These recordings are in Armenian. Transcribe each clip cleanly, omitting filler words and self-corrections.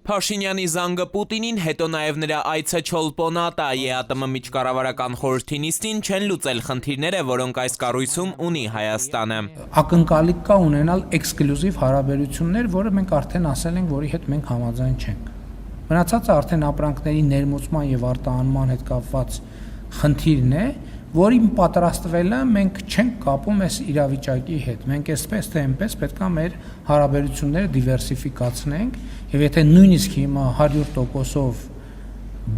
Փաշինյանի զանգը Պուտինին, հետո նաև նրա այցը Չոլպոնատա ԵԱՏՄ միջկառավարական խորհրդի նիստին չեն լուծել խնդիրները, որոնք այս կառույցում ունի Հայաստանը։ Ակնկալիք կա ունենալ էքսկլյուզիվ հարաբերություններ, որը մենք արդեն ասել ենք, որի հետ մենք համաձայն չենք։ Մնացածը արդեն ապրանքների ներմուծման եւ արտահանման հետ կապված խնդիրն է, որին պատրաստվելը մենք չենք կապում այս իրավիճակի հետ։ Մենք այսպես թե այնպես պետք է մեր հարաբերությունները դիվերսիֆիկացնենք եւ եթե նույնիսկ հիմա 100%-ով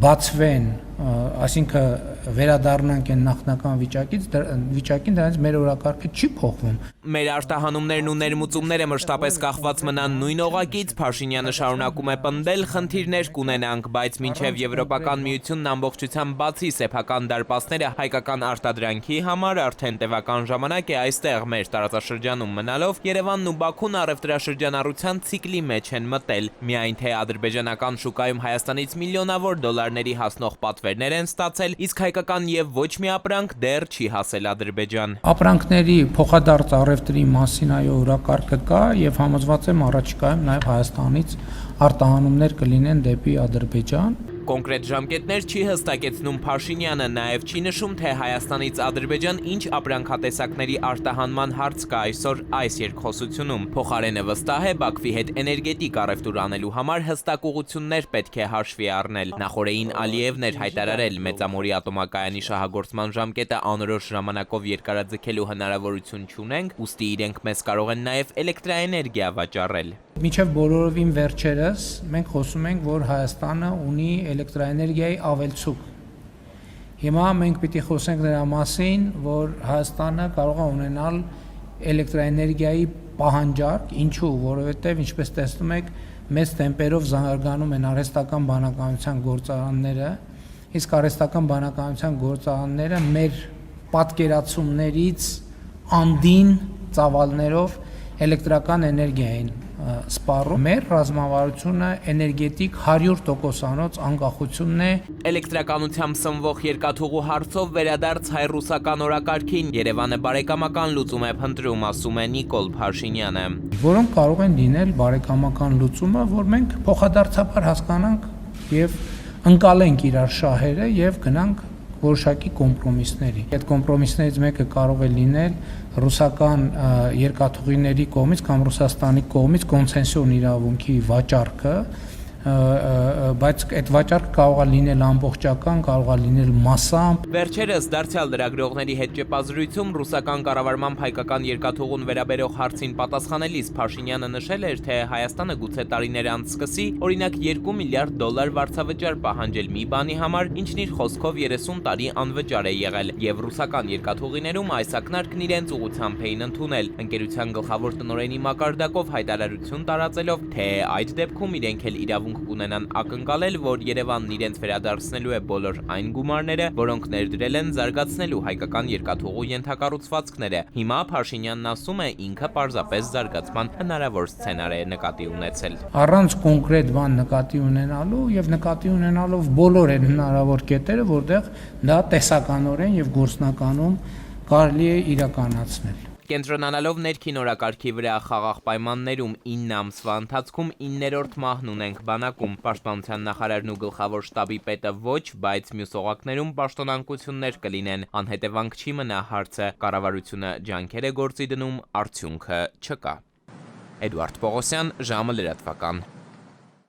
բացվեն, այսինքն վերադառնանք այն նախնական վիճակին, դրանից մեր օրակարգը չի փոխվում։ Մեր արտահանումներն ու ներմուծումները մշտապես կախված մնան նույն օղակից, Փաշինյանը շարունակում է պնդել, խնդիրներ կունենանք, բայց մինչև Եվրոպական միությունն ամբողջությամբ բացի սեփական դարպասները հայկական արտադրանքի համար, արդեն տևական ժամանակ է այստեղ մեր տարածաշրջանում մնալով, Երևանն ու Բաքուն առևտրաշրջանառության ցիկլի մեջ են մտել, միայն թե ադրբեջանական շուկայում Հայաստանից միլիոնավոր դոլարների հասնող պատվերներ են ստացել, իսկ հայկական եւ ոչ մի ապրանք դեռ չի հասել Ադրբեջան։ Ապրանքների փոխադարձ առևտրի մասին այո օրակարգը կա եւ համոզված եմ առաջիկայում նաեւ Հայաստանից արտահանումներ կլինեն դեպի Ադրբեջան։ Կոնկրետ ժամկետներ չի հստակեցնում Փաշինյանը, նաև չի նշում, թե Հայաստանից Ադրբեջան ինչ ապրանքատեսակների արտահանման հարց կա այսօր այս երկխոսությունում։ Փոխարենը վստահ է, Բաքվի հետ էներգետիկ առևտուր անելու համար հստակ ուղղություններ պետք է հաշվի առնել։ Նախորդին Ալիևն էր հայտարարել, Մեծամորի ատոմակայանի շահագործման ժամկետը անորոշ ժամանակով երկարաձգելու հնարավորություն չունենք, ուստի իրենք մեզ կարող են նաև էլեկտրաէներգիա վաճառել։ Մինչև բոլորովին վերջերս մենք խոսում ենք, որ Հայաստանը ունի էլեկտրաէներգիայի ավելցուկ։ Հիմա մենք պիտի խոսենք նրա մասին, որ Հայաստանը կարող է ունենալ էլեկտրաէներգիայի պահանջարկ, ինչու, որովհետև ինչպես տեսնում եք, մեծ տեմպերով զարգանում են արհեստական բանականության գործարանները, իսկ արհեստական բանականության գործարանները մեր պատկերացումներից անդին ծավալներով էլեկտրական էներգիա են սպառում։ Մեր ռազմավարությունը էներգետիկ 100%-անոց անկախությունն է։ Էլեկտրականությամբ սնվող երկաթուղու հարցով վերադարձ հայ-ռուսական օրակարգին Երևանը բարեկամական լուծում է փնտրում, ասում է Նիկոլ Փաշինյանը։ Որոնք կարող են լինել բարեկամական լուծումը, որ մենք փոխադարձաբար հասկանանք եւ ընկալենք իրար շահերը եւ գնանք որոշակի կոմպրոմիսների։ Այդ կոմպրոմիսներից մեկը կարող է լինել ռուսական երկաթուղիների կողմից կամ Ռուսաստանի կողմից կոնցեսիոն իրավունքի վաճառքը, բայց այդ վաճառքը կարող է լինել ամբողջական, կարող է լինել մասամբ։ Վերջերս դարձյալ լրագրողների հետ ճեպազրույցում ռուսական կառավարման հայկական երկաթուղուն վերաբերող հարցին պատասխանելիս Փաշինյանը նշել էր, թե Հայաստանը գուցե տարիներ անց սկսի, օրինակ $2 միլիարդ վարձավճար պահանջել մի բանի համար, ինչն իր խոսքով 30 տարի անվճար է եղել, եւ ռուսական երկաթուղիներում այս ակնարկն իրենց ուղղությամբ էին ընդունել։ Ընկերության գլխավոր տնօրենի մակարդակով հայտարարություն տարածելով, թե այդ դեպքում իրենք էլ իրավունք կունենան ակնկալել, որ Երևանն իրենց վերադարձնելու է բոլոր այն գումարները, որոնք ներդրել են զարգացնելու հայկական երկաթուղու ենթակառուցվածքները։ Հիմա Փաշինյանն ասում է, ինքը պարզապես զարգացման հնարավոր սցենար է նկատի ունեցել։ Առանց կոնկրետ բան նկատի ունենալու եւ նկատի ունենալով բոլոր այն հնարավոր կետերը, որտեղ դա տեսականորեն եւ գործնականում կարելի է իրականացնել։ Կենտրոնանալով ներքին օրակարգի վրա խաղաղ պայմաններում 9 ամսվա ընթացքում 9-րդ մահն ունենք բանակում, պաշտպանության նախարարն ու գլխավոր շտաբի պետը ոչ, բայց մյուս օղակներում պաշտոնանկություններ կլինեն, անհետևանք չի մնա հարցը, կառավարությունը ջանքեր է գործի դնում, արդյունքը չկա։ Էդուարդ Պողոսյան, ժամը լրատվական։